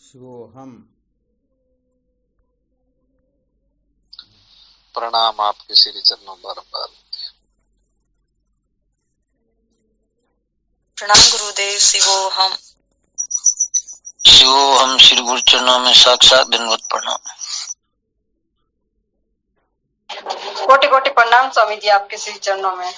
शिवोहम। प्रणाम आपके श्री चरणों बारंबार। प्रणाम गुरुदेव। शिवोहम। शिवोहम श्री गुरु चरणों में साक्षात दंडवत प्रणाम। कोटि कोटि प्रणाम स्वामी जी आपके श्री चरणों में।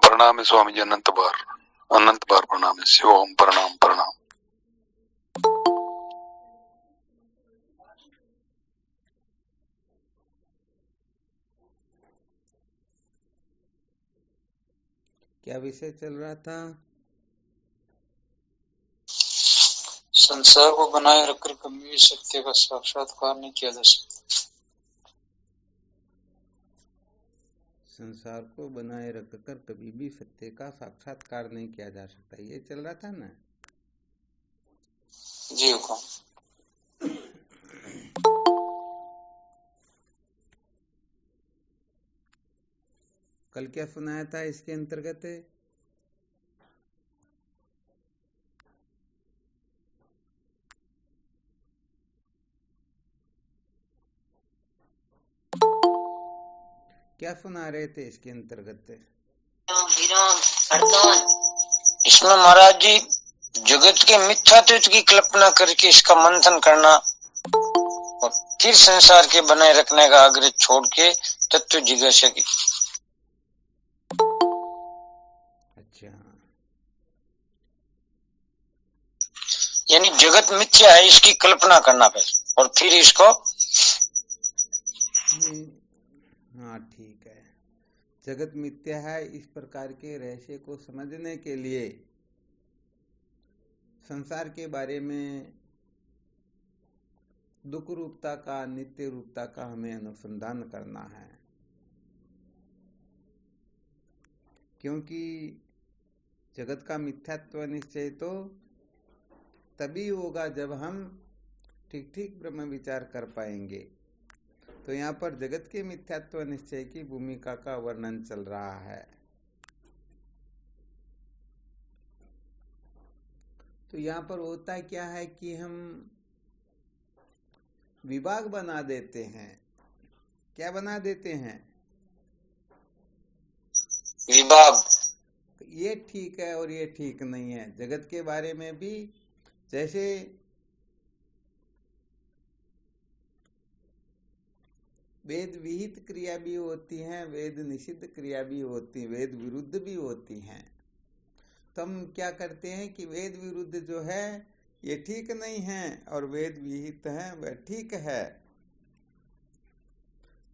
प्रणाम है स्वामी जी, अनंत बार प्रणाम है। शिवोहम प्रणाम प्रणाम। क्या विषय चल रहा था? संसार को बनाए रखकर कभी भी सत्य का साक्षात्कार नहीं किया जा सकता। संसार को बनाए रखकर कभी भी सत्य का साक्षात्कार नहीं किया जा सकता, ये चल रहा था ना? जी हुकुम। कल क्या सुनाया था इसके अंतर्गत? क्या सुना रहे थे इसके अंतर्गत? इसमें महाराज जी जगत के मिथ्यात्व की कल्पना करके इसका मंथन करना और फिर संसार के बनाए रखने का आग्रह छोड़ के तत्व जिज्ञासा की। अच्छा, यानी जगत मिथ्या है इसकी कल्पना करना पहले और फिर इसको। हाँ ठीक है। जगत मिथ्या है इस प्रकार के रहस्य को समझने के लिए संसार के बारे में दुख रूपता का, नित्य रूपता का हमें अनुसंधान करना है, क्योंकि जगत का मिथ्यात्व निश्चय तो तभी होगा जब हम ठीक ठीक ब्रह्म विचार कर पाएंगे। तो यहाँ पर जगत के मिथ्यात्व निश्चय की भूमिका का वर्णन चल रहा है। तो यहाँ पर होता क्या है कि हम विभाग बना देते हैं। क्या बना देते हैं? विभाग। ये ठीक है और ये ठीक नहीं है। जगत के बारे में भी जैसे वेद विहित क्रिया भी होती हैं, वेद निषिद्ध क्रिया भी होती, वेद विरुद्ध भी होती हैं। तो हम क्या करते हैं कि वेद विरुद्ध जो है ये ठीक नहीं है और वेद विहित है वह ठीक है।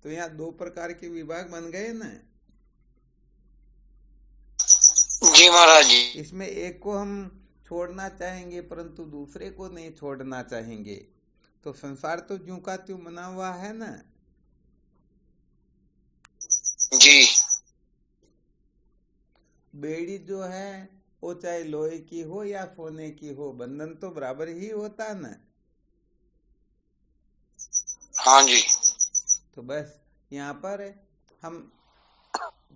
तो यहाँ दो प्रकार के विभाग बन गए ना। जी महाराज जी। इसमें एक को हम छोड़ना चाहेंगे परंतु दूसरे को नहीं छोड़ना चाहेंगे। तो संसार तो ज्यों का त्यों बना हुआ है ना। जी। बेड़ी जो है वो चाहे लोहे की हो या सोने की हो, बंधन तो बराबर ही होता ना। हाँ जी। तो बस यहाँ पर हम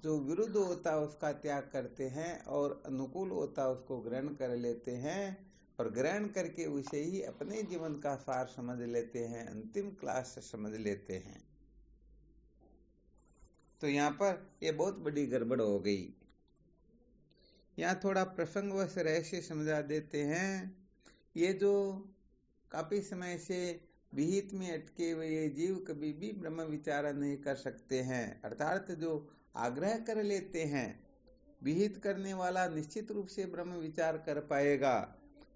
जो विरुद्ध होता है उसका त्याग करते हैं और अनुकूल होता है उसको ग्रहण कर लेते हैं और ग्रहण करके उसे ही अपने जीवन का सार समझ लेते हैं, अंतिम क्लास समझ लेते हैं। तो यहाँ पर ये बहुत बड़ी गड़बड़ हो गई। यहाँ थोड़ा प्रसंगवश रहस्य समझा देते हैं। ये जो काफी समय से विहित में अटके हुए जीव कभी भी ब्रह्म विचार नहीं कर सकते हैं, अर्थात जो आग्रह कर लेते हैं। विहित करने वाला निश्चित रूप से ब्रह्म विचार कर पाएगा,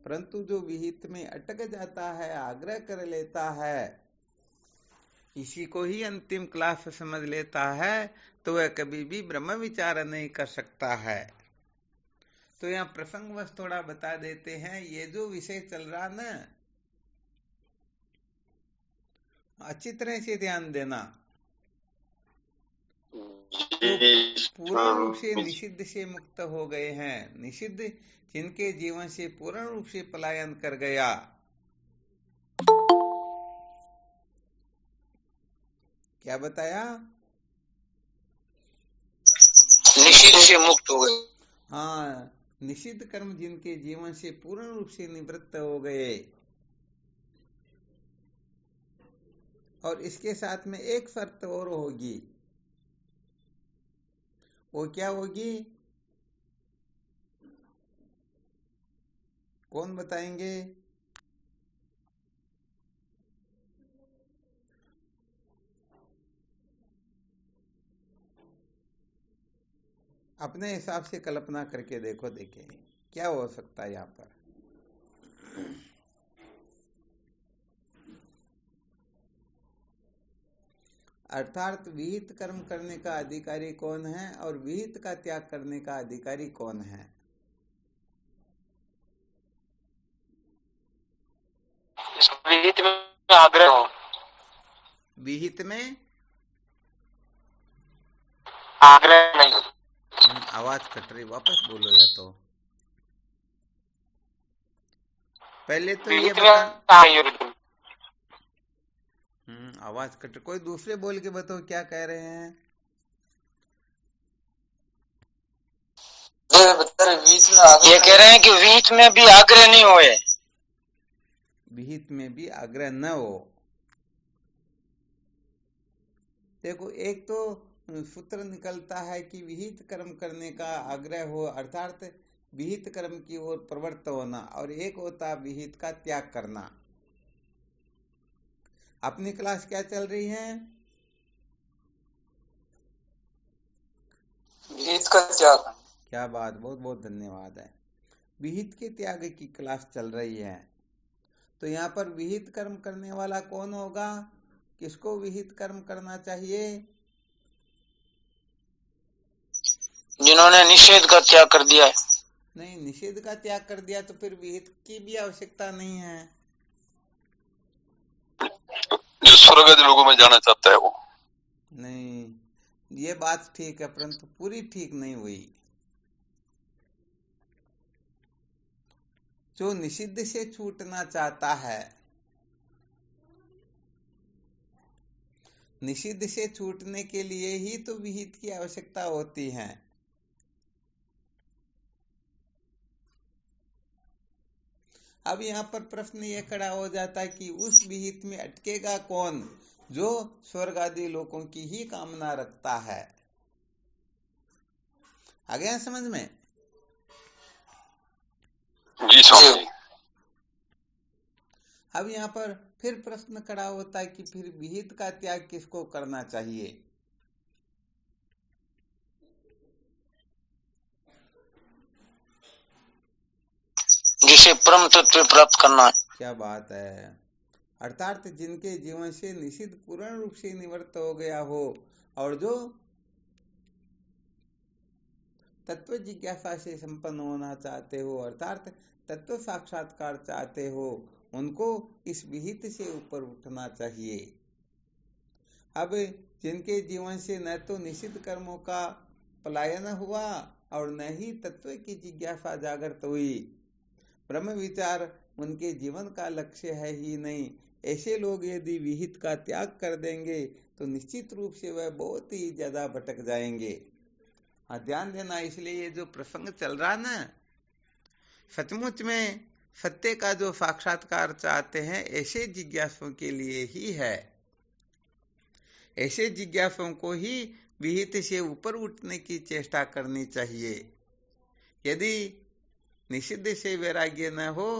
परंतु जो विहित में अटक जाता है, आग्रह कर लेता है, इसी को ही अंतिम क्लास समझ लेता है, तो वह कभी भी ब्रह्म विचार नहीं कर सकता है। तो यहाँ प्रसंगवश थोड़ा बता देते हैं। ये जो विषय चल रहा ना, अच्छी तरह से ध्यान देना। पूर्ण रूप से निषिद्ध से मुक्त हो गए हैं, निषिद्ध जिनके जीवन से पूर्ण रूप से पलायन कर गया। क्या बताया? निषिद्ध से मुक्त हो गए। हाँ, निषिद्ध कर्म जिनके जीवन से पूर्ण रूप से निवृत्त हो गए। और इसके साथ में एक शर्त और होगी। वो क्या होगी? कौन बताएंगे? अपने हिसाब से कल्पना करके देखो, देखें क्या हो सकता है यहाँ पर। अर्थात विहित कर्म करने का अधिकारी कौन है और विहित का त्याग करने का अधिकारी कौन है? विहित में आग्रह हो, विहित में आग्रह नहीं। आवाज कट रही, वापस बोलो या तो। पहले तो ये बता। आवाज कट, कोई दूसरे बोल के बताओ क्या कह रहे हैं। ये कह रहे हैं कि विहित में भी आग्रह नहीं हुए। विहित में भी आग्रह न हो। देखो, एक तो सूत्र निकलता है कि विहित कर्म करने का आग्रह हो, अर्थात विहित कर्म की ओर प्रवृत्त होना, और एक होता विहित का त्याग करना। अपनी क्लास क्या चल रही है? विहित का त्याग। क्या बात, बहुत बहुत धन्यवाद है। विहित के त्याग की क्लास चल रही है। तो यहाँ पर विहित कर्म करने वाला कौन होगा? किसको विहित कर्म करना चाहिए? जिन्होंने निषेध का त्याग कर दिया है। नहीं, निषेध का त्याग कर दिया तो फिर विहित की भी आवश्यकता नहीं है। जो स्वर्ग आदि लोगों में जाना चाहता है वो। नहीं, ये बात ठीक है, परंतु पूरी ठीक नहीं हुई। जो निषिद्ध से छूटना चाहता है, निषिद्ध से छूटने के लिए ही तो विहित की आवश्यकता होती है। अब यहाँ पर प्रश्न ये खड़ा हो जाता है कि उस विहित में अटकेगा कौन जो स्वर्ग आदि लोकों की ही कामना रखता है। आ गया समझ में? जी स्वामी। अब यहाँ पर फिर प्रश्न खड़ा होता है कि फिर विहित का त्याग किसको करना चाहिए? जिसे परम तत्व प्राप्त करना है। क्या बात है। अर्थात जिनके जीवन से निषिद्ध पूर्ण रूप से निवृत्त हो गया हो और जो तत्व जिज्ञासा से संपन्न होना चाहते हो, अर्थात तत्व साक्षात्कार चाहते हो, उनको इस विहित से ऊपर उठना चाहिए। अब जिनके जीवन से न तो निषिद्ध कर्मों का पलायन हुआ और न ही तत्व की जिज्ञासा जागृत हुई, ब्रह्म विचार उनके जीवन का लक्ष्य है ही नहीं, ऐसे लोग यदि विहित का त्याग कर देंगे तो निश्चित रूप से वह बहुत ही ज्यादा भटक जाएंगे। हाँ, ध्यान देना। इसलिए ये जो प्रसंग चल रहा ना, सचमुच में सत्य का जो साक्षात्कार चाहते हैं ऐसे जिज्ञासुओं के लिए ही है। ऐसे जिज्ञासुओं को ही विहित से ऊपर उठने की चेष्टा करनी चाहिए। यदि निषिद्ध से वैराग्य न हो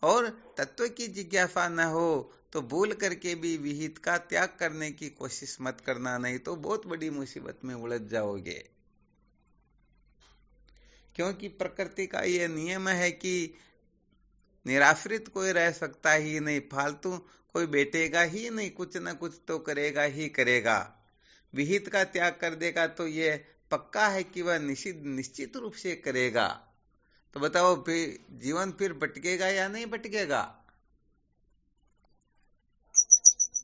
और तत्व की जिज्ञासा न हो तो भूल करके भी विहित का त्याग करने की कोशिश मत करना, नहीं तो बहुत बड़ी मुसीबत में उलझ जाओगे। क्योंकि प्रकृति का यह नियम है कि निराश्रित कोई रह सकता ही नहीं, फालतू कोई बैठेगा ही नहीं, कुछ न कुछ तो करेगा ही करेगा। विहित का त्याग कर देगा तो ये पक्का है कि वह निश्चित रूप से करेगा। तो बताओ जीवन फिर भटकेगा या नहीं भटकेगा?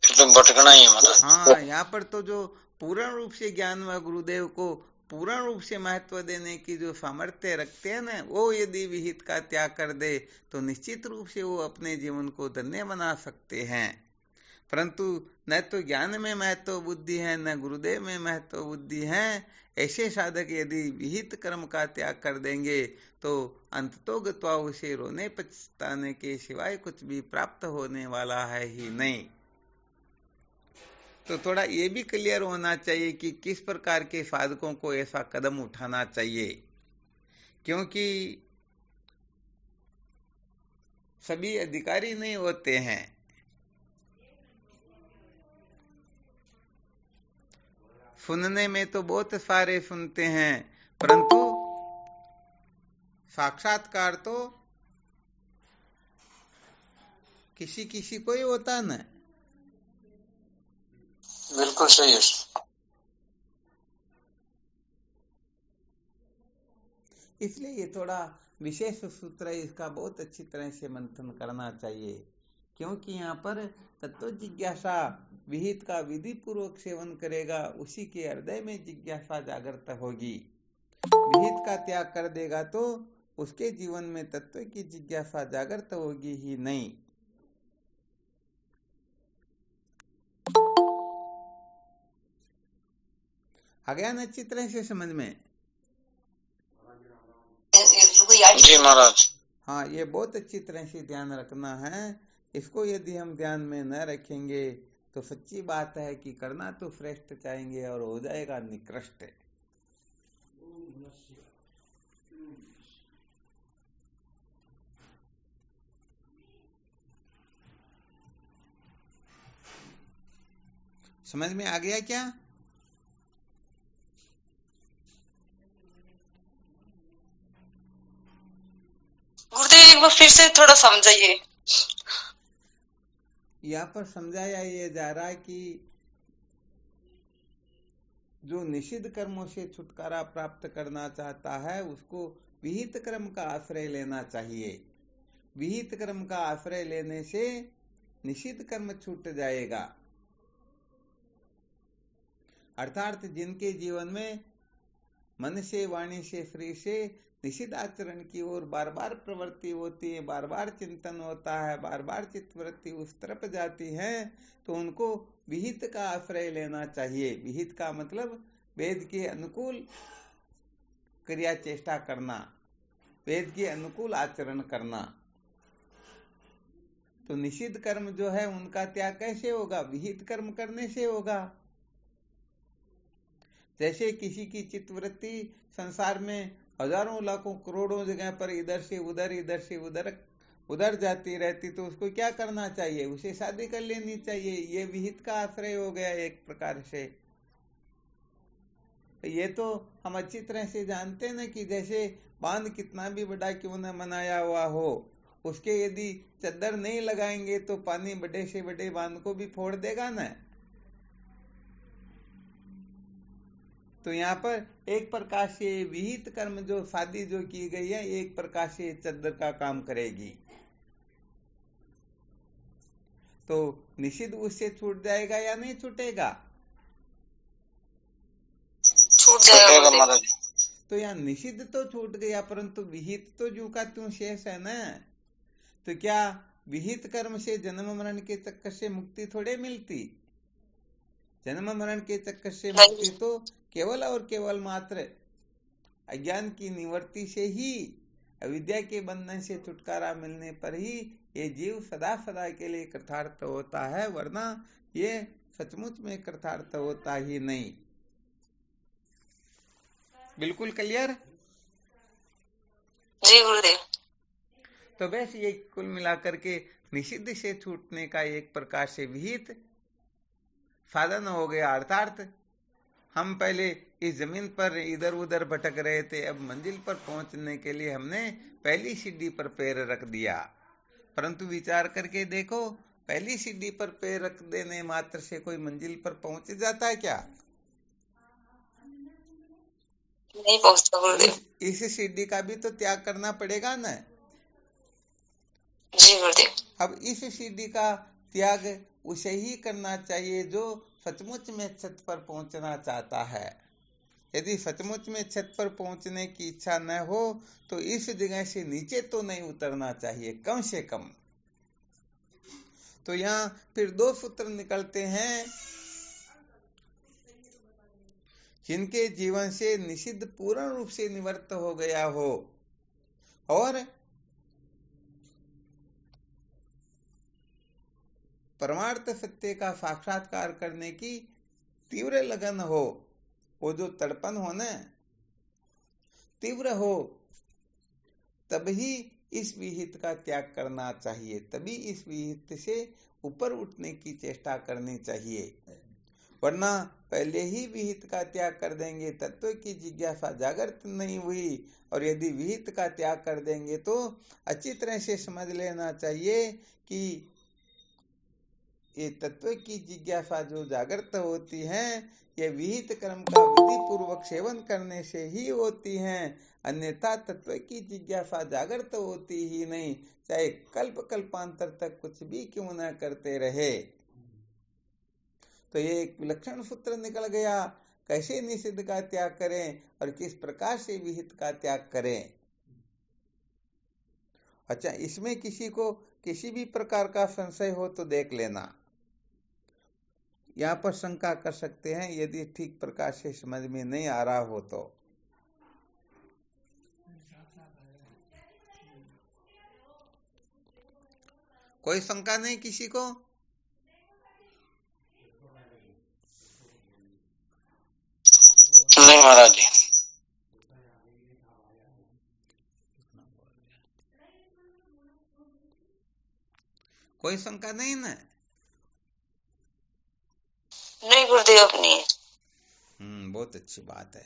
तो भटकना ही है मतलब। हाँ, यहाँ पर तो जो पूर्ण रूप से ज्ञान व गुरुदेव को पूर्ण रूप से महत्व देने की जो सामर्थ्य रखते हैं ना, वो यदि विहित का त्याग कर दे तो निश्चित रूप से वो अपने जीवन को धन्य बना सकते हैं। परंतु न तो ज्ञान में महत्व बुद्धि है, न गुरुदेव में महत्व बुद्धि है। ऐसे साधक यदि विहित कर्म का त्याग कर देंगे तो अंततोगत्वा उसे रोने पछताने के सिवाय कुछ भी प्राप्त होने वाला है ही नहीं। तो थोड़ा ये भी क्लियर होना चाहिए कि किस प्रकार के साधकों को ऐसा कदम उठाना चाहिए, क्योंकि सभी अधिकारी नहीं होते हैं। सुनने में तो बहुत सारे सुनते हैं, परंतु साक्षात्कार तो किसी किसी को ही होता न। बिल्कुल सही है। इसलिए ये थोड़ा विशेष सूत्र है, इसका बहुत अच्छी तरह से मंथन करना चाहिए, क्योंकि यहाँ पर तत्व जिज्ञासा विहित का विधि पूर्वक सेवन करेगा, उसी के हृदय में जिज्ञासा जागृत होगी। विहित का त्याग कर देगा तो उसके जीवन में तत्व की जिज्ञासा जागृत होगी ही नहीं। आ गया ना अच्छी तरह से समझ में? जी महाराज। हाँ, ये बहुत अच्छी तरह से ध्यान रखना है। इसको यदि हम ध्यान में न रखेंगे तो सच्ची बात है कि करना तो श्रेष्ठ चाहेंगे और हो जाएगा निकृष्ट। समझ में आ गया क्या? गुरुदेव एक बार फिर से थोड़ा समझाइए। यहाँ पर समझाया ये जा रहा है कि जो निषिद्ध कर्मों से छुटकारा प्राप्त करना चाहता है उसको विहित कर्म का आश्रय लेना चाहिए। विहित कर्म का आश्रय लेने से निषिद्ध कर्म छूट जाएगा। अर्थात जिनके जीवन में मन से, वाणी से, शरीर से निषिद्ध आचरण की ओर बार बार प्रवृत्ति होती है, बार बार चिंतन होता है, बार बार चित्तवृत्ति उस तरफ जाती है, तो उनको विहित का आश्रय लेना चाहिए। विहित का मतलब वेद के अनुकूल क्रिया चेष्टा करना, वेद के अनुकूल आचरण करना। तो निषिद्ध कर्म जो है उनका त्याग कैसे होगा? विहित कर्म करने से होगा। जैसे किसी की चित्तवृत्ति संसार में हजारों लाखों करोड़ों जगह पर इधर से उधर, इधर से उधर जाती रहती, तो उसको क्या करना चाहिए? उसे शादी कर लेनी चाहिए। ये विहित का आश्रय हो गया एक प्रकार से। ये तो हम अच्छी तरह से जानते हैं ना कि जैसे बांध कितना भी बड़ा क्यों न बनाया हुआ हो, उसके यदि चद्दर नहीं लगाएंगे तो पानी बड़े से बड़े बांध को भी फोड़ देगा ना। तो यहाँ पर एक प्रकार से विहित कर्म जो शादी जो की गई है, एक प्रकार से चद्दर का काम करेगी। तो निषिद्ध उससे छूट जाएगा या नहीं छूटेगा? छूट जाएगा महाराज। तो यहाँ निषिद्ध तो छूट गया, परंतु विहित तो जू का त्यों शेष है ना। तो क्या विहित कर्म से जन्म मरण के चक्कर से मुक्ति थोड़े मिलती? जन्म मरण के चक्कर से मुक्ति तो केवल और केवल मात्र अज्ञान की निवृत्ति से ही, अविद्या के बंधन से छुटकारा मिलने पर ही ये जीव सदा सदा के लिए कृतार्थ होता है, वरना ये सचमुच में कृतार्थ होता ही नहीं। बिल्कुल क्लियर? जी गुरुदेव। तो बस ये कुल मिलाकर के निषिद्ध से छूटने का एक प्रकार से विहित साधन हो गया। अर्थात हम पहले इस जमीन पर इधर उधर भटक रहे थे, अब मंजिल पर पहुंचने के लिए हमने पहली सीढ़ी पर पैर रख दिया। परंतु विचार करके देखो, पहली सीढ़ी पर पैर रख देने मात्र से कोई मंजिल पर पहुंच जाता है क्या? नहीं पहुंचता गुरुदेव। इस सीढ़ी का भी तो त्याग करना पड़ेगा ना। जी गुरुदेव। अब इस सीढ़ी का त्याग उसे ही करना चाहिए जो सचमुच में छत पर पहुंचना चाहता है। यदि सचमुच में छत पर पहुंचने की इच्छा न हो तो इस जगह से नीचे तो नहीं उतरना चाहिए कम से कम। तो यहाँ फिर दो सूत्र निकलते हैं, जिनके जीवन से निषिद्ध पूर्ण रूप से निवृत्त हो गया हो और परमार्थ सत्य का साक्षात्कार करने की तीव्र लगन हो, वो जो तड़पन हो ना तीव्र हो, तभी इस विहित का त्याग करना चाहिए, तभी इस विहित से ऊपर उठने की चेष्टा करनी चाहिए। वरना पहले ही विहित का त्याग कर देंगे, तत्व की जिज्ञासा जागृत नहीं हुई, और यदि विहित का त्याग कर देंगे तो अच्छी तरह से समझ लेना चाहिए कि ये तत्व की जिज्ञासा जो जागृत होती है, ये विहित कर्म का विधि पूर्वक सेवन करने से ही होती हैं, अन्यथा तत्व की जिज्ञासा जागृत होती ही नहीं, चाहे कल्प कल्पांतर तक कुछ भी क्यों न करते रहे। तो ये एक विलक्षण सूत्र निकल गया, कैसे निषिद्ध का त्याग करें और किस प्रकार से विहित का त्याग करें। अच्छा, इसमें किसी को किसी भी प्रकार का संशय हो तो देख लेना, यहाँ पर शंका कर सकते हैं यदि ठीक प्रकार से समझ में नहीं आ रहा हो तो। कोई शंका नहीं किसी को? नहीं महाराज जी। कोई शंका नहीं ना? नहीं गुरुदेव, अपनी है। बहुत अच्छी बात है।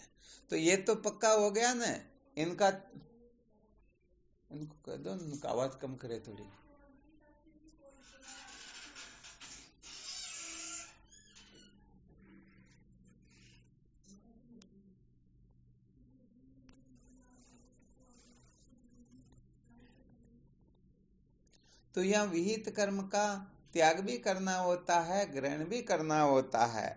तो ये तो पक्का हो गया ना। इनको कह दो, इनका आवाज कम करे थोड़ी। तो यह विहित कर्म का त्याग भी करना होता है, ग्रहण भी करना होता है।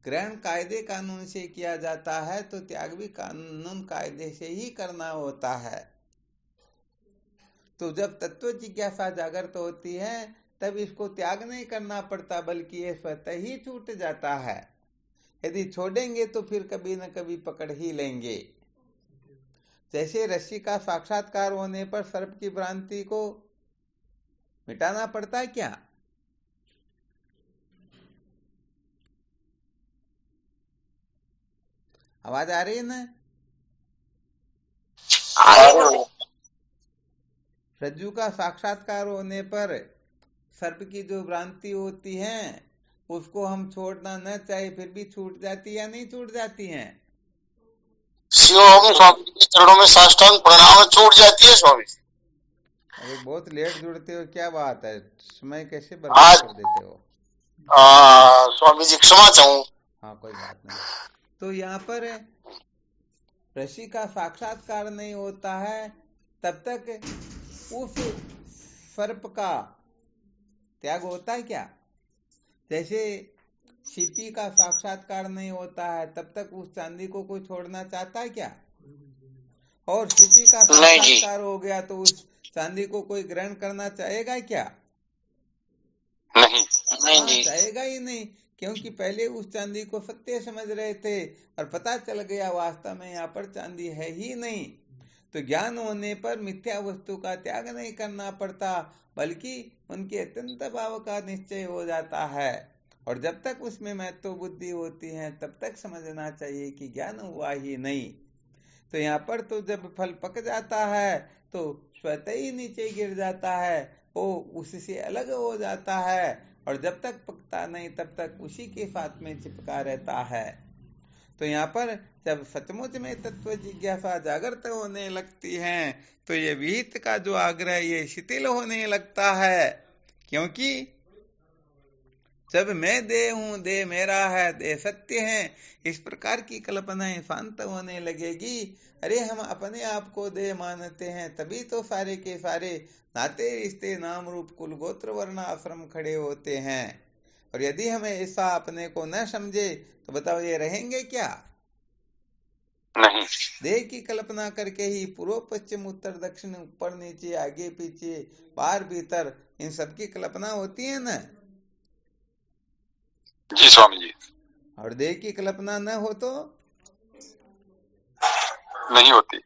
ग्रहण कायदे कानून से किया जाता है तो त्याग भी कानून कायदे से ही करना होता है। तो जब तत्व जिज्ञासा जागृत होती है तब इसको त्याग नहीं करना पड़ता, बल्कि ये स्वतः ही छूट जाता है। यदि छोड़ेंगे तो फिर कभी न कभी पकड़ ही लेंगे। जैसे रस्सी का साक्षात्कार होने पर सर्प की भ्रांति को मिटाना पड़ता है क्या? आवाज आ रही है ना? रज्जू का साक्षात्कार होने पर सर्प की जो भ्रांति होती है उसको हम छोड़ना न चाहे फिर भी छूट जाती या नहीं छूट जाती है? स्वामी के चरणों में साष्टांग प्रणाम, छूट जाती है स्वामी। अरे बहुत लेट जुड़ते हो, क्या बात है, समय कैसे बर्बाद कर देते हो? स्वामी जी क्षमा चाहूं। हाँ कोई बात नहीं। तो यहाँ पर ऋषि का साक्षात्कार नहीं होता है तब तक उस सर्प का त्याग होता है क्या? जैसे सीपी का साक्षात्कार नहीं होता है तब तक उस चांदी को कोई छोड़ना चाहता है क्या? और सीपी का साक्षात्कार हो गया तो उस चांदी को कोई ग्रहण करना चाहेगा क्या? नहीं चाहेगा ही नहीं, क्योंकि पहले उस चांदी को सत्य समझ रहे थे और पता चल गया वास्तव में यहाँ पर चांदी है ही नहीं। तो ज्ञान होने पर मिथ्या वस्तु का त्याग नहीं करना पड़ता, बल्कि उनके अत्यंत भाव का निश्चय हो जाता है। और जब तक उसमें महत्व बुद्धि होती है तब तक समझना चाहिए कि ज्ञान हुआ ही नहीं। तो यहाँ पर तो जब फल पक जाता है तो स्वतः ही नीचे गिर जाता है, वो उससे अलग हो जाता है, और जब तक पकता नहीं तब तक उसी के साथ में चिपका रहता है। तो यहाँ पर जब सचमुच में तत्व जिज्ञासा जागृत होने लगती है तो ये विहित का जो आग्रह ये शिथिल होने लगता है, क्योंकि जब मैं देह हूं, देह मेरा है, देह सत्य है, इस प्रकार की कल्पनाएं शांत होने लगेगी। अरे हम अपने आप को देह मानते हैं तभी तो सारे के सारे नाते रिश्ते नाम रूप कुल गोत्र वर्ण आश्रम खड़े होते हैं। और यदि हमें ऐसा अपने को न समझे तो बताओ ये रहेंगे क्या? नहीं। देह की कल्पना करके ही पूर्व पश्चिम उत्तर दक्षिण ऊपर नीचे आगे पीछे बाहर भीतर इन सबकी कल्पना होती है ना? जी स्वामी जी। और देह की कल्पना न हो तो नहीं होती।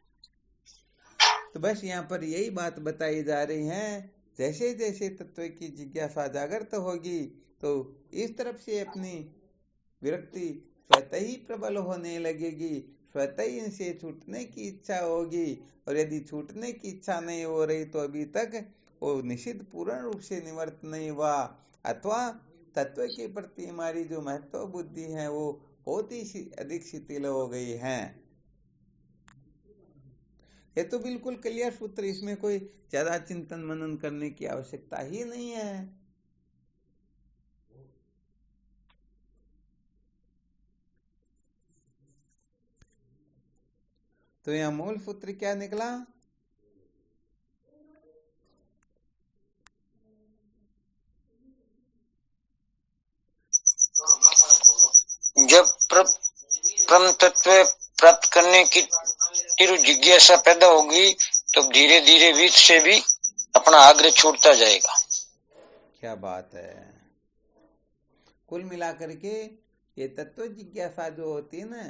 तो बस यहाँ पर यही बात बताई जा रही है, जैसे जैसे तत्व की जिज्ञासा जागृत होगी तो इस तरफ से अपनी विरक्ति स्वतः ही प्रबल होने लगेगी, स्वतः ही इनसे छूटने की इच्छा होगी। और यदि छूटने की इच्छा नहीं हो रही तो अभी तक वो निषिद्ध पूर्ण रूप से निवर्त नहीं हुआ, अथवा तत्व के प्रति हमारी जो महत्व बुद्धि है वो बहुत ही अधिक शिथिल हो गई है। ये तो बिल्कुल क्लियर सूत्र, इसमें कोई ज्यादा चिंतन मनन करने की आवश्यकता ही नहीं है। तो यह मूल सूत्र क्या निकला? जब परम तत्व प्राप्त करने की तीव्र जिज्ञासा पैदा होगी तो धीरे धीरे वित्त से भी अपना आग्रह छूटता जाएगा। क्या बात है। कुल मिलाकर के ये तत्व जिज्ञासा जो होती है ना,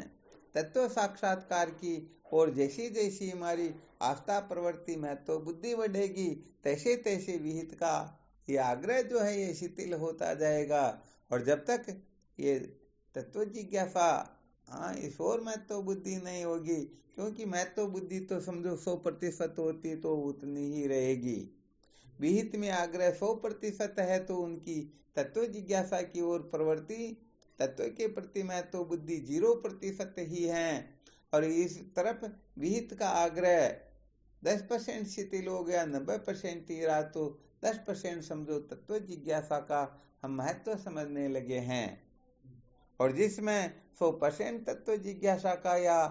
तत्व साक्षात्कार की और जैसी जैसी हमारी आस्था प्रवृत्ति महत्व बुद्धि बढ़ेगी तैसे तैसे विहित का ये आग्रह जो है ये शिथिल होता जाएगा। और जब तक ये तत्व जिज्ञासा इस और महत्व बुद्धि नहीं होगी, क्योंकि महत्व बुद्धि तो समझो 100% होती तो उतनी ही रहेगी। विहित में आग्रह 100% है तो उनकी तत्व जिज्ञासा की ओर प्रवृत्ति तत्व के प्रति महत्व बुद्धि 0% ही है। और इस तरफ विहित का आग्रह 10% शिथिल हो गया, 90% ही रहा तो 10% समझो तत्व जिज्ञासा का हम महत्व समझने लगे हैं। और जिसमें 100% तत्व जिज्ञासा का या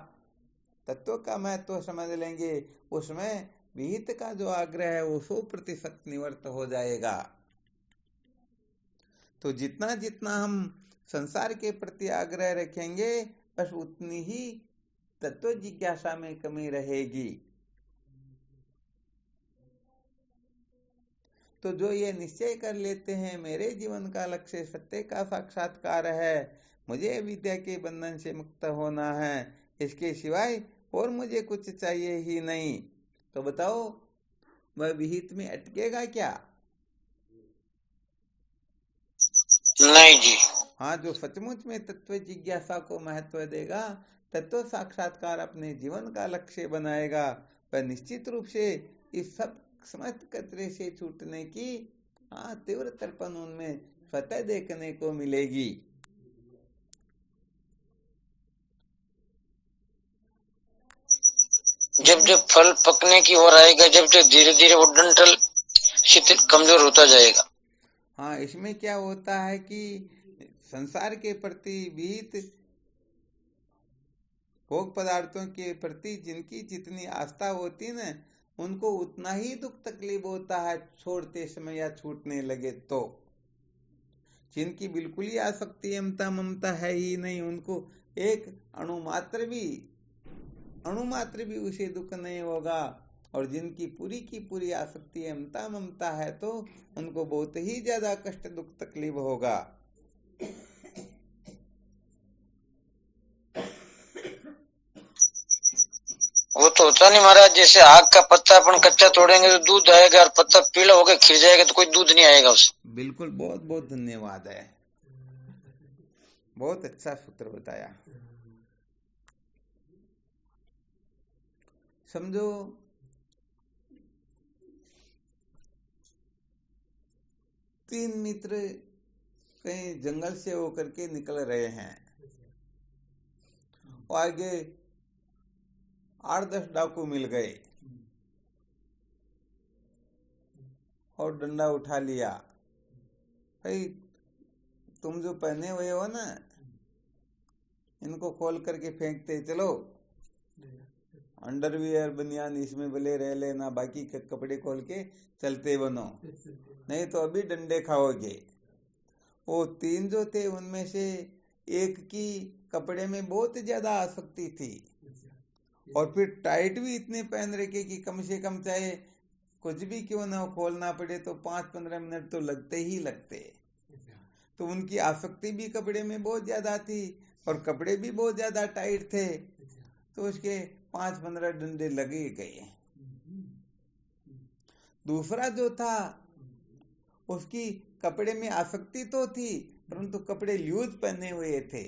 तत्व का महत्व समझ लेंगे उसमें विहित का जो आग्रह है वो 100% निवर्त हो जाएगा। तो जितना जितना हम संसार के प्रति आग्रह रखेंगे बस उतनी ही तत्व जिज्ञासा में कमी रहेगी। तो जो ये निश्चय कर लेते हैं मेरे जीवन का लक्ष्य सत्य का साक्षात्कार है, मुझे विद्या के बंधन से मुक्त होना है, इसके सिवाय और मुझे कुछ चाहिए ही नहीं, तो बताओ वह विहित में अटकेगा क्या? नहीं जी। हाँ, जो सचमुच में तत्व जिज्ञासा को महत्व देगा, तत्व साक्षात्कार अपने जीवन का लक्ष्य बनाएगा, वह निश्चित रूप से इस सब समस्त कतरे से छूटने की तीव्र तर्पण उनमें स्वतः देखने को मिलेगी। जब जब फल पकने की ओर आएगा, जब जब धीरे धीरे वो डंठल शिथिल कमजोर होता जाएगा। हाँ, इसमें क्या होता है कि संसार के प्रति विहित भोग पदार्थों के प्रति जिनकी जितनी आस्था होती ना, उनको उतना ही दुख तकलीफ होता है छोड़ते समय या छूटने लगे तो। जिनकी बिल्कुल ही आसक्ति ममता है ही नहीं, उनको एक अणुमात्र भी उसे दुख नहीं होगा। और जिनकी पूरी की पूरी आसक्ति ममता है तो उनको बहुत ही ज्यादा कष्ट दुख तकलीफ होगा। वो तो होता नहीं महाराज, जैसे आग का पत्ता अपन कच्चा तोड़ेंगे तो दूध आएगा और पत्ता पीला होकर खिल जाएगा तो कोई दूध नहीं आएगा उससे। बिल्कुल, बहुत बहुत धन्यवाद है, बहुत अच्छा सूत्र बताया। समझो तीन मित्र कहीं जंगल से होकर के निकल रहे हैं और आगे 8-10 डाकू मिल गए और डंडा उठा लिया। भाई तुम जो पहने हुए हो ना, इनको खोल करके फेंकते चलो, अंडरवियर बनियान इसमें भले रह लेना, बाकी के कपड़े खोल के चलते बनो, नहीं तो अभी डंडे खाओगे। वो तीन जो थे उनमें से एक की कपड़े में बहुत ज्यादा आसक्ति थी और फिर टाइट भी इतने पहन रखे कि कम से कम चाहे कुछ भी क्यों ना खोलना पड़े तो 5-15 मिनट तो लगते ही लगते। तो उनकी आसक्ति भी कपड़े में बहुत ज्यादा थी और कपड़े भी बहुत ज्यादा टाइट थे, तो उसके 5-15 डंडे लगे गए। दूसरा जो था उसकी कपड़े में आसक्ति तो थी परंतु कपड़े लूज पहने हुए थे,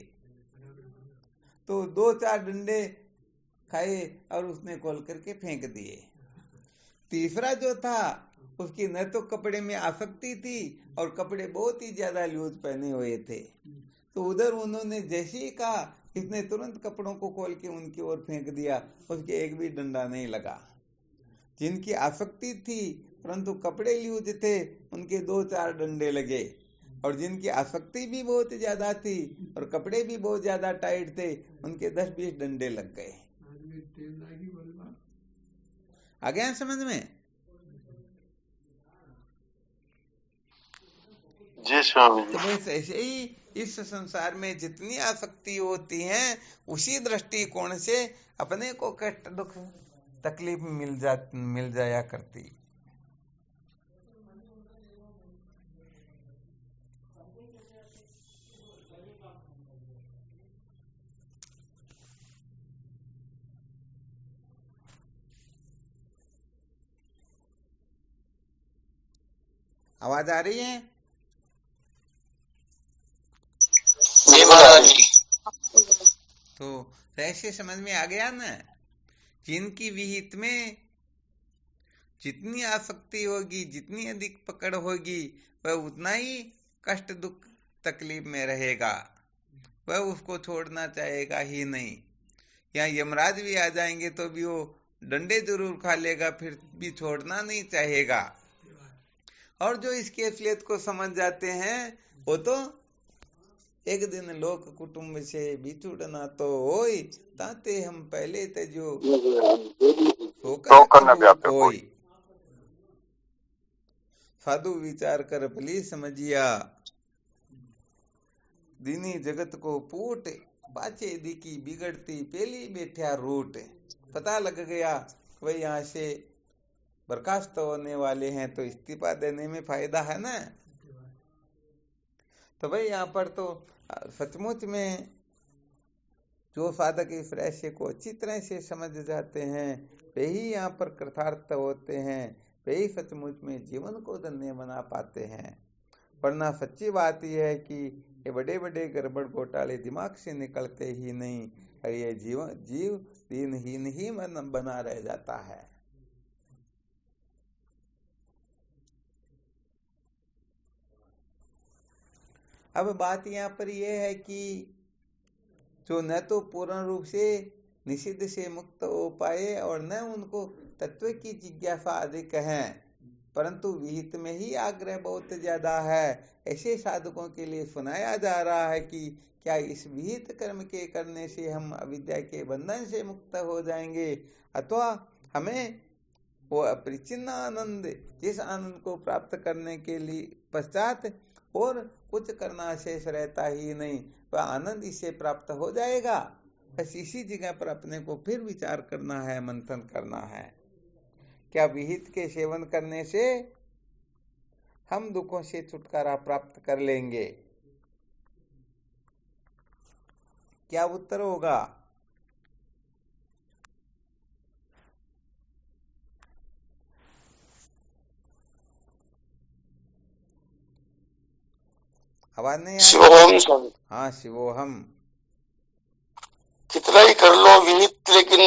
तो 2-4 डंडे खाए और उसने खोल करके फेंक दिए। तीसरा जो था उसकी न तो कपड़े में आसक्ति थी और कपड़े बहुत ही ज्यादा लूज पहने हुए थे, तो उधर उन्होंने जैसे ही कहा इसने तुरंत कपड़ों को खोल के उनकी ओर फेंक दिया, उसके एक भी डंडा नहीं लगा। जिनकी आसक्ति थी परंतु कपड़े लूज थे उनके 2-4 डंडे लगे, और जिनकी आसक्ति भी बहुत ज्यादा थी और कपड़े भी बहुत ज्यादा टाइट थे उनके 10-20 डंडे लग गए। आ गया समझ में? जी स्वामी जी। तो बस ऐसे ही इस संसार में जितनी आसक्ति होती हैं उसी दृष्टिकोण से अपने को कष्ट दुख तकलीफ मिल जाया करती। आवाज आ रही है? जी महाराज जी। तो रहस्य समझ में आ गया ना? जिनकी विहित में जितनी आसक्ति होगी, जितनी अधिक पकड़ होगी, वह उतना ही कष्ट दुख तकलीफ में रहेगा, वह उसको छोड़ना चाहेगा ही नहीं। यहाँ यमराज भी आ जाएंगे तो भी वो डंडे जरूर खा लेगा, फिर भी छोड़ना नहीं चाहेगा। और जो इसकी असलियत को समझ जाते हैं वो तो एक दिन लोक कुटुंब से बिछुड़ना तो होई, ताते हम पहले तजो होकर न कोई। साधु विचार कर भली समझिया, दीनी जगत को पूट, पाचे दिकी बिगड़ती पहली बैठा रूट। पता लग गया भाई यहाँ से बर्खास्त होने वाले हैं तो इस्तीफा देने में फायदा है ना। तो भाई यहाँ पर तो सचमुच में जो साधक इस रहस्य को अच्छी तरह से समझ जाते हैं वे ही यहाँ पर कृतार्थ होते हैं, वे ही सचमुच में जीवन को धन्य बना पाते हैं। वरना सच्ची बात यह है कि ये बड़े बड़े गड़बड़ घोटाले दिमाग से निकलते ही नहीं, और ये जीव दिनहीन ही बना रह जाता है। अब बात यहाँ पर यह है कि जो न तो पूर्ण रूप से निषिद्ध से मुक्त हो पाए और न उनको तत्व की जिज्ञासा अधिक है, परंतु विहित में ही आग्रह बहुत ज्यादा है, ऐसे साधकों के लिए सुनाया जा रहा है कि क्या इस विहित कर्म के करने से हम अविद्या के बंधन से मुक्त हो जाएंगे, अथवा हमें वो अपरिचिन्न आनंद, जिस आनंद को प्राप्त करने के लिए पश्चात और कुछ करना शेष रहता ही नहीं, वह आनंद इससे प्राप्त हो जाएगा। बस इसी जगह पर अपने को फिर विचार करना है, मंथन करना है। क्या विहित के सेवन करने से हम दुखों से छुटकारा प्राप्त कर लेंगे? क्या उत्तर होगा? आवाज नहीं शिवोहम। हाँ, शिवोहम। कितना ही कर लो विहित, लेकिन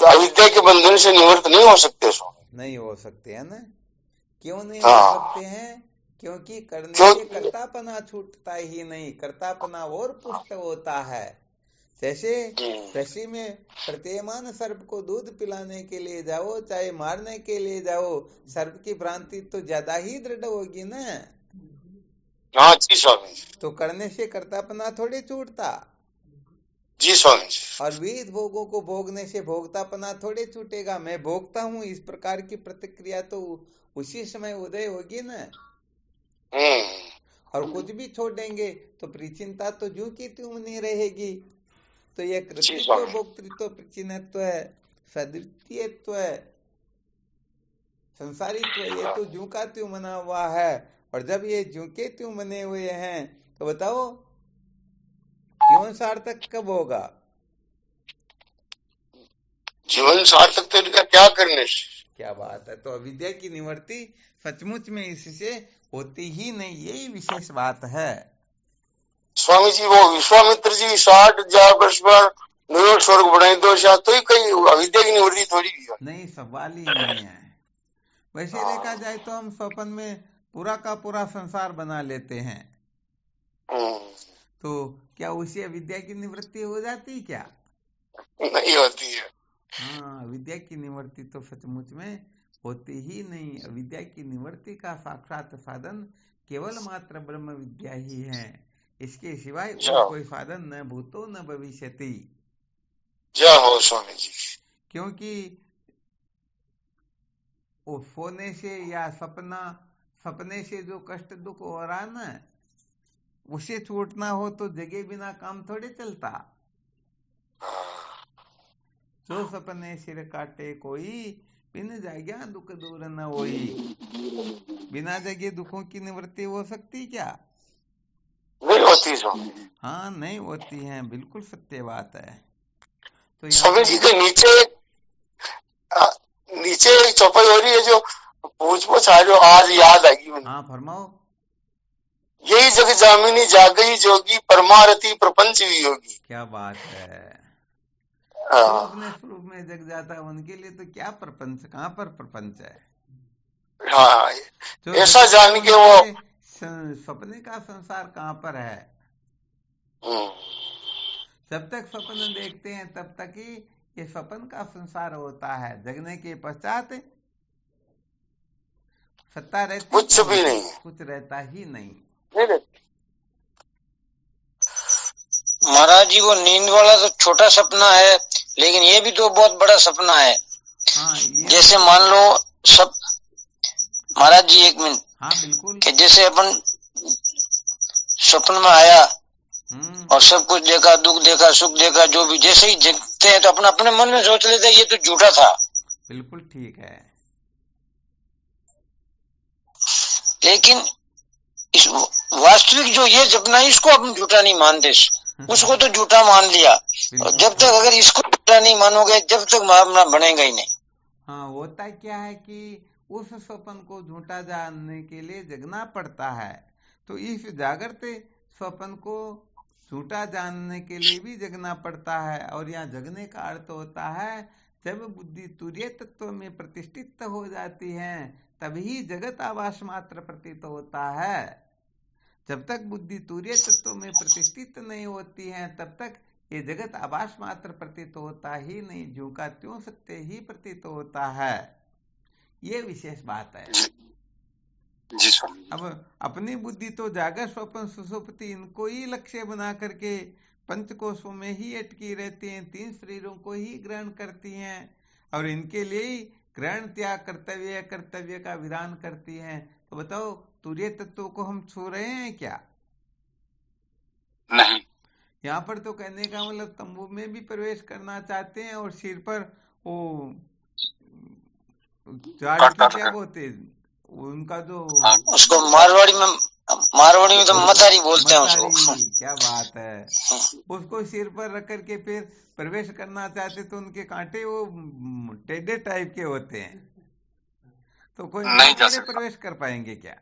अविद्या के बंधन से निवृत्त नहीं हो सकते। नहीं हो सकते है ना? क्यों नहीं हो सकते हैं? क्योंकि करने से कर्तापना छूटता ही नहीं, कर्तापना और पुष्ट होता है। जैसे कृषि में प्रत्येमान सर्प को दूध पिलाने के लिए जाओ, चाहे मारने के लिए जाओ, सर्प की भ्रांति तो ज्यादा ही दृढ़ होगी ना। हाँ जी स्वामी। तो करने से कर्तापना थोड़ी छूटता। जी स्वामी। और विविध भोगों को भोगने से भोगतापना थोड़े छूटेगा। मैं भोगता हूँ, इस प्रकार की प्रतिक्रिया तो उसी समय उदय होगी ना। और कुछ भी छोड़ेंगे तो परिचिनता तो जू की त्यों नहीं रहेगी। तो यह कृतित्व, भोक्तृत्व, प्रचिन्नत्व है, सद्वितीयत्व है, संसारित्व ये तो ज्यों का त्यों बना हुआ है, और जब ये ज्यों के त्यों बने हुए हैं तो बताओ जीवन सार्थक कब होगा? जीवन सार्थक तो इनका क्या करने से। क्या बात है। तो अविद्या की निवृत्ति सचमुच में इससे होती ही नहीं, यही विशेष बात है। स्वामी जी वो विश्वामित्र जी 60,000 वर्ष पर निर्मल स्वर्ग बनाए दो शायद, तो ही कहीं अविद्या की निवृत्ति थोड़ी है। नहीं, सवाल ही नहीं है। वैसे देखा जाए तो हम स्वप्न में पूरा का पूरा संसार बना लेते हैं, तो क्या उसी अविद्या की निवृत्ति हो जाती क्या? नहीं होती है। हाँ, अविद्या की निवृत्ति तो सचमुच में होती ही नहीं। अविद्या की निवृत्ति का साक्षात साधन केवल मात्र ब्रह्म विद्या ही है, इसके सिवाय और कोई साधन न भूतो न भविष्यति। जय हो स्वामी जी। क्योंकि वो सोने से या सपने से जो कष्ट दुख हो रहा है ना, उसे छूटना हो तो जगे बिना काम थोड़े चलता। जो सपने सिर काटे कोई, बिन जाग्या दुख दूर न होई। बिना जगे दुखों की निवृत्ति हो सकती क्या? नहीं होती स्वामी। हाँ, नहीं होती है, बिल्कुल सत्य बात है। तो स्वामी जी के नीचे एक चौपाई हो रही है जो पूछ है, जो आज याद आएगी मुझे। हाँ, फरमाओ। यही जग जामिनी जागई जोगी, परमारती प्रपंच वियोगी। क्या बात है। अपने स्वरूप में जग जाता है, उनके लिए तो क्या प्रपंच, कहाँ पर प्रपंच है। हाँ, ऐसा जान के वो सपने का संसार कहाँ पर है। जब तक स्वप्न देखते हैं तब तक ही ये स्वप्न का संसार होता है। जगने के पश्चात सत्ता रहती कुछ भी नहीं, कुछ रहता ही नहीं। महाराज जी वो नींद वाला तो छोटा सपना है, लेकिन ये भी तो बहुत बड़ा सपना है। हाँ, जैसे मान लो सब, महाराज जी एक मिनट। हाँ बिल्कुल। कि जैसे अपन स्वप्न में आया और सब कुछ देखा, दुख देखा, सुख देखा, जो भी, जैसे ही जगते हैं तो अपने अपने मन में सोच लेते हैं ये तो झूठा था। बिल्कुल ठीक है। लेकिन इस वास्तविक जो ये सपना है इसको अपन झूठा नहीं मानते, उसको तो झूठा मान लिया। और जब तक अगर इसको झूठा नहीं मानोगे जब तक मामला बनेगा ही नहीं। हाँ, होता क्या है कि उस स्वप्न को झूठा जानने के लिए जगना पड़ता है, तो इस जागृत स्वप्न को झूठा जानने के लिए भी जगना पड़ता है। और यहाँ जगने का अर्थ होता है जब बुद्धि तुरीय तत्व में प्रतिष्ठित हो जाती है तभी जगत आभास मात्र प्रतीत होता है। जब तक बुद्धि तुरीय तत्व में प्रतिष्ठित नहीं होती है तब तक ये जगत आभास मात्र प्रतीत होता ही नहीं, ज्यों का त्यों सत्य ही प्रतीत होता है। ये विशेष बात है। जी स्वामी। अब अपनी बुद्धि तो जागर स्वप्न सुसुप्ति इनको ही लक्ष्य बना करके पंचकोशों में ही अटकी रहती हैं, 3 शरीरों को ही ग्रहण करती हैं और इनके लिए ही ग्रहण त्याग कर्तव्य का विधान करती हैं। तो बताओ तुरीय तत्व को हम छू रहे हैं क्या? नहीं। यहाँ पर तो कहने का मतलब तंबू में भी प्रवेश करना चाहते हैं और सिर पर वो क्या बोलते उनका जो उसको मारवाड़ी में तो मतारी बोलते हैं उसको। क्या बात है। उसको सिर पर रख करके फिर प्रवेश करना चाहते तो उनके कांटे वो टेढ़े टाइप के होते हैं, तो कोई नहीं जा सकता। प्रवेश कर पाएंगे क्या?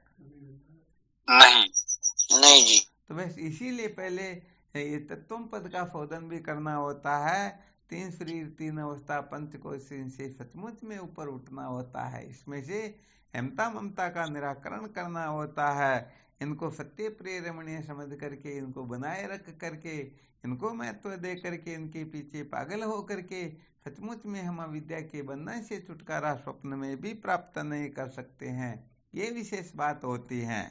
नहीं जी। तो बस इसीलिए पहले ये तत्व पद का शोधन भी करना होता है। 3 शरीर 3 अवस्था पंचकोश से सचमुच में ऊपर उठना होता है। इसमें से हेमता ममता का निराकरण करना होता है। इनको सत्य प्रिय रमणीय समझ करके इनको बनाए रख करके इनको महत्व दे करके इनके पीछे पागल हो करके सचमुच में हम अविद्या के बंधन से छुटकारा स्वप्न में भी प्राप्त नहीं कर सकते हैं। ये विशेष बात होती है।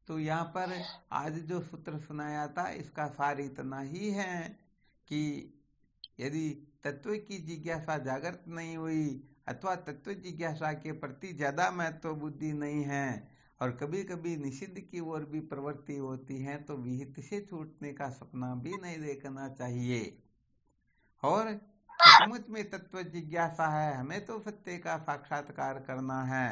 तो यहाँ पर आज जो सूत्र सुनाया था इसका सार इतना ही है कि यदि तत्व की जिज्ञासा जागृत नहीं हुई अथवा तत्व जिज्ञासा के प्रति ज्यादा महत्व बुद्धि नहीं है और कभी कभी निषिद्ध की ओर भी प्रवृत्ति होती है, तो विहित से छूटने का सपना भी नहीं देखना चाहिए। और सचमुच में तत्व जिज्ञासा है, हमें तो सत्य का साक्षात्कार करना है,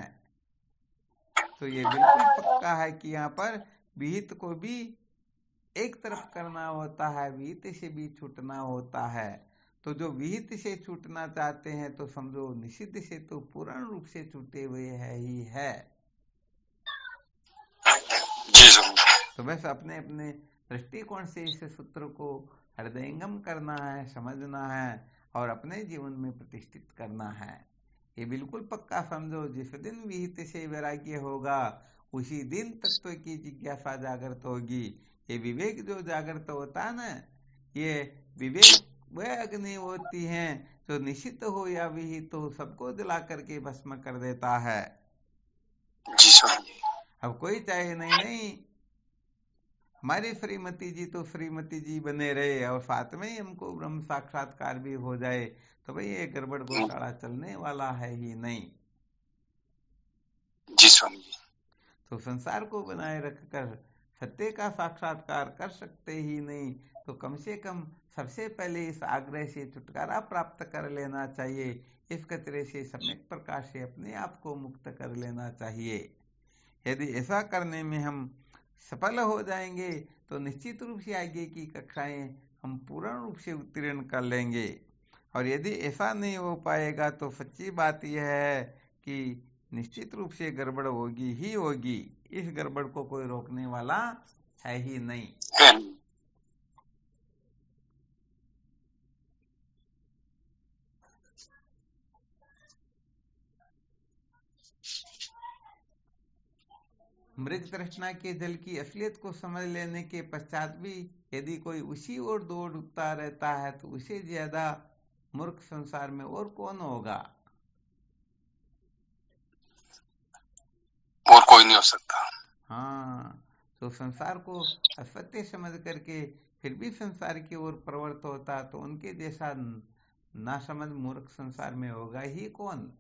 तो ये बिल्कुल पक्का है कि यहाँ पर विहित को भी एक तरफ करना होता है, विहित से भी छूटना होता है। तो जो विहित से छूटना चाहते हैं तो समझो निषिद्ध से तो पूर्ण रूप से छूटे हुए है ही है। जी स्वामी। तो बस अपने अपने दृष्टिकोण से इस सूत्र को हृदयंगम करना है, समझना है और अपने जीवन में प्रतिष्ठित करना है। ये बिल्कुल पक्का समझो, जिस दिन विहित से वैराग्य होगा उसी दिन तत्व की जिज्ञासा जागृत होगी। ये विवेक जो जागृत होता है ना, ये विवेक वह अग्नि होती है जो निश्चित हो या विहित हो सबको जला करके भस्म कर देता है। जी स्वामी। अब कोई चाहे नहीं हमारी श्रीमती जी तो श्रीमती जी बने रहे और साथ में ही हमको ब्रह्म साक्षात्कार भी हो जाए, तो भाई ये गड़बड़ घोटाला चलने वाला है ही नहीं। जी स्वामी। तो संसार को बनाए रखकर सत्य का साक्षात्कार कर सकते ही नहीं, तो कम से कम सबसे पहले इस आग्रह से छुटकारा प्राप्त कर लेना चाहिए। इस कचरे से सम्यक प्रकाश से अपने आप को मुक्त कर लेना चाहिए। यदि ऐसा करने में हम सफल हो जाएंगे तो निश्चित रूप से आगे की कक्षाएं हम पूर्ण रूप से उत्तीर्ण कर लेंगे। और यदि ऐसा नहीं हो पाएगा तो सच्ची बात यह है कि निश्चित रूप से गड़बड़ होगी ही होगी। इस गड़बड़ को कोई रोकने वाला है ही नहीं। मृग तृष्णा के जल की असलियत को समझ लेने के पश्चात भी यदि कोई उसी ओर दौड़ता रहता है तो उसे ज्यादा मूर्ख संसार में और कौन होगा? और कोई नहीं हो सकता। हाँ, तो संसार को असत्य समझ करके फिर भी संसार की ओर प्रवृत्त होता तो उनके जैसा ना समझ मूर्ख संसार में होगा ही कौन?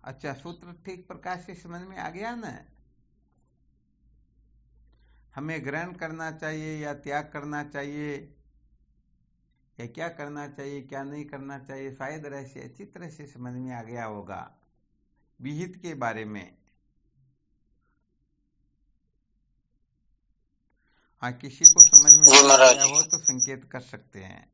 अच्छा, सूत्र ठीक प्रकाश से समझ में आ गया ना? हमें ग्रहण करना चाहिए या त्याग करना चाहिए, या क्या करना चाहिए क्या नहीं करना चाहिए, शायद रहस्य अच्छी तरह से समझ में आ गया होगा विहित के बारे में। हाँ, किसी को समझ में नहीं आ गया हो तो संकेत कर सकते हैं।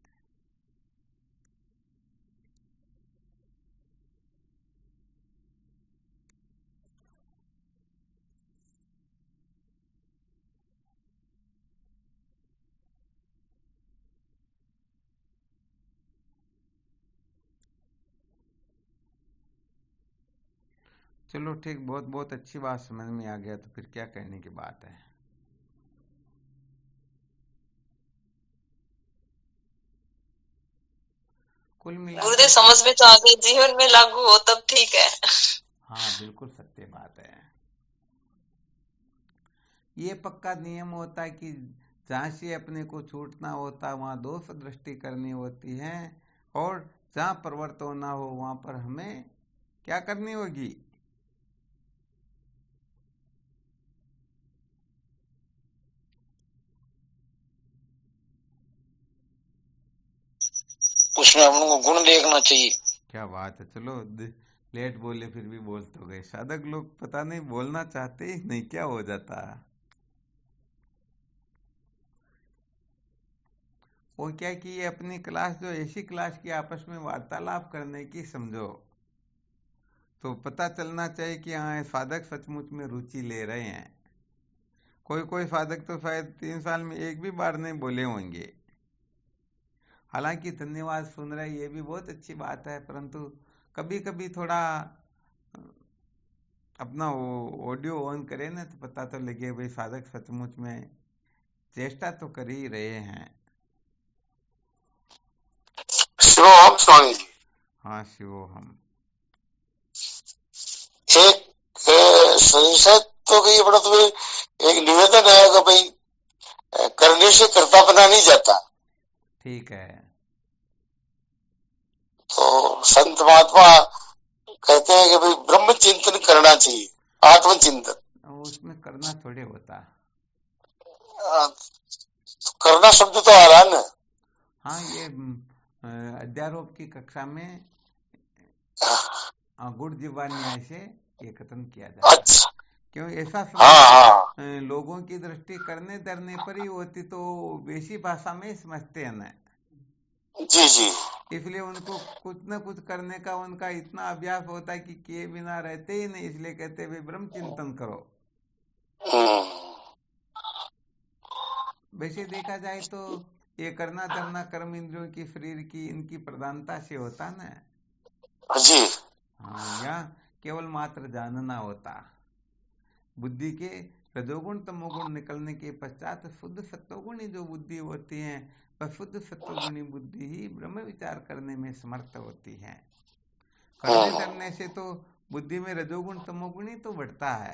चलो ठीक, बहुत बहुत अच्छी बात समझ में आ गया, तो फिर क्या कहने की बात है। कुल मिला गुरुदेव समझ में तो आ गया, जीवन में लागू हो तब ठीक है। हाँ, बिल्कुल सत्य बात है। ये पक्का नियम होता है कि जहाँ से अपने को छूटना होता है वहाँ दोष दृष्टि करनी होती है, और जहाँ प्रवृत्त होना हो वहाँ पर हमें क्या करनी होगी? उसमें हम लोग को गुण देखना चाहिए। क्या बात है। चलो लेट बोले फिर भी बोल तो गए। साधक लोग पता नहीं बोलना चाहते ही नहीं, क्या हो जाता है। वो क्या कि ये अपनी क्लास जो ऐसी क्लास की आपस में वार्तालाप करने की समझो, तो पता चलना चाहिए कि हाँ साधक सचमुच में रुचि ले रहे हैं। कोई कोई साधक तो शायद 3 साल में एक भी बार नहीं बोले होंगे। हालांकि धन्यवाद सुन रहे, ये भी बहुत अच्छी बात है, परंतु कभी कभी थोड़ा अपना ऑडियो ऑन करें ना तो पता तो लगे भाई साधक सचमुच में चेष्टा तो कर ही रहे हैं। शिवोहम स्वामी जी। हाँ शिवोहम। एक शायद तो ये बड़ा तो एक निवेदन है कि भाई करने से कर्ता बना नहीं जाता। ठीक है। तो संत महात्मा कहते हैं कि भाई ब्रह्म चिंतन करना चाहिए, आत्मचिंतन। उसमें करना थोड़े होता। करना शब्द तो आ रहा है ना। हाँ ये अध्यारोप की कक्षा में गुण जीवा न्याय से ये कथन किया जाता है। अच्छा। क्यों ऐसा हाँ समझ लोगों की दृष्टि करने धरने पर ही होती तो वैसी भाषा में समझते हैं ना। जी जी। इसलिए उनको कुछ न कुछ करने का उनका इतना अभ्यास होता है कि किए बिना रहते ही नहीं, इसलिए कहते हैं ब्रह्म चिंतन करो। वैसे देखा जाए तो ये करना धरना कर्म इंद्रियों की शरीर की इनकी प्रधानता से होता ना जी। हाँ, यहाँ केवल मात्र जानना होता। बुद्धि के रजोगुण तमोगुण निकलने के पश्चात शुद्ध सत्वगुणी जो बुद्धि होती है वह शुद्ध सत्वगुणी बुद्धि ही ब्रह्म विचार करने में समर्थ होती है। करने धरने से तो बुद्धि में रजोगुण तमोगुण ही तो बढ़ता है।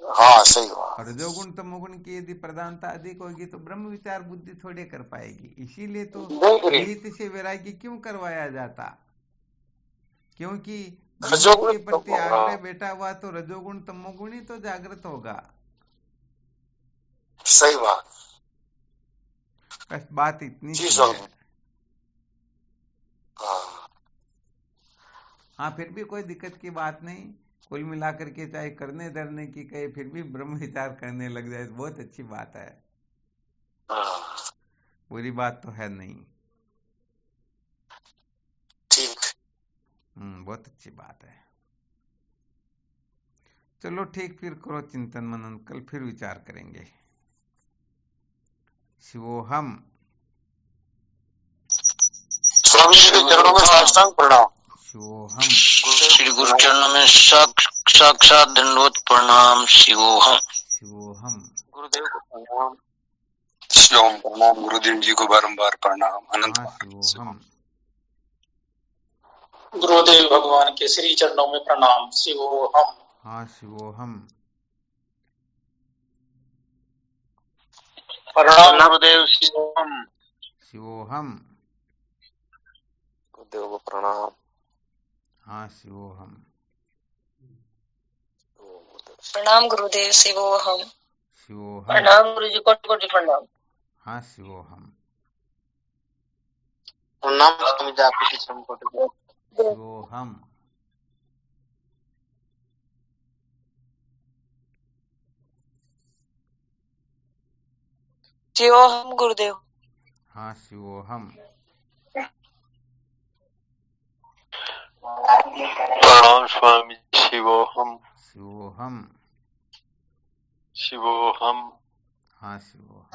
हाँ सही बात। और रजोगुण तमोगुण की यदि प्रधानता अधिक होगी तो ब्रह्म विचार बुद्धि थोड़े कर पाएगी। इसीलिए तो विहित से वैराग्य क्यों करवाया जाता, क्योंकि विहित के प्रति आग्रह बैठा हुआ तो रजोगुण तमोगुण ही तो जागृत होगा। सही बात। बस बात इतनी जी सी स्वामी। है। हाँ फिर भी कोई दिक्कत की बात नहीं। कुल मिलाकर के चाहे करने धरने की कहे फिर भी ब्रह्म विचार करने लग जाए तो बहुत अच्छी बात है। बुरी बात तो है नहीं। ठीक। बहुत अच्छी बात है। चलो ठीक, फिर करो चिंतन मनन, कल फिर विचार करेंगे। शिवोहम। स्वामी जी के चरणों में साष्टांग प्रणाम। शिवोहम। श्री गुरु चरणों में साक्षात दंडवत प्रणाम। शिवोहम। शिवोहम। गुरुदेव को प्रणाम। शिवोम प्रणाम। गुरुदेव जी को बारंबार प्रणाम। अनंत हाँ शिवोहम। गुरुदेव भगवान के श्री चरणों में प्रणाम। शिवोहम। हाँ शिवोहम। प्रणाम गुरुदेव। शिवोहम। शिवोहम। गुरुदेव को प्रणाम। हाँ शिवोहम। प्रणाम गुरुदेव। शिवोहम। शिवोहम। प्रणाम गुरुजी, कोटि कोटि प्रणाम। हाँ शिवोहम। प्रणाम स्वामी जी आपके चरण को। शिवोहम। शिवोहम गुरुदेव। हाँ शिवोहम। प्रणाम स्वामी। शिवोहम। शिवोहम। शिवोहम। हाँ शिवोहम।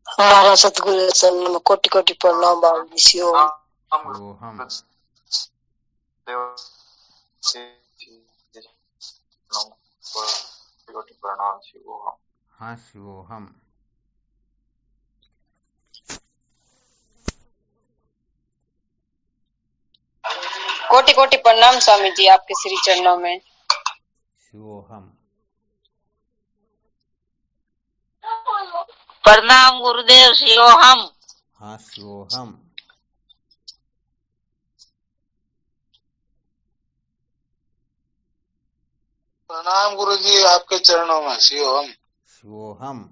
हमारा सतगुरु चरण में कोटि कोटि प्रणाम बाबू। शिवोहम। शिवोहम। प्रणाम। शिवोहम। हाँ शिवोहम। कोटि कोटि प्रणाम स्वामी जी आपके श्री चरणों में। शिवोहम। प्रणाम गुरुदेव। शिवोहम। हाँ शिवोहम। प्रणाम गुरु जी आपके चरणों में। शिवोहम। शिवोहम।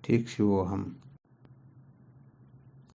ठीक शिवोहम।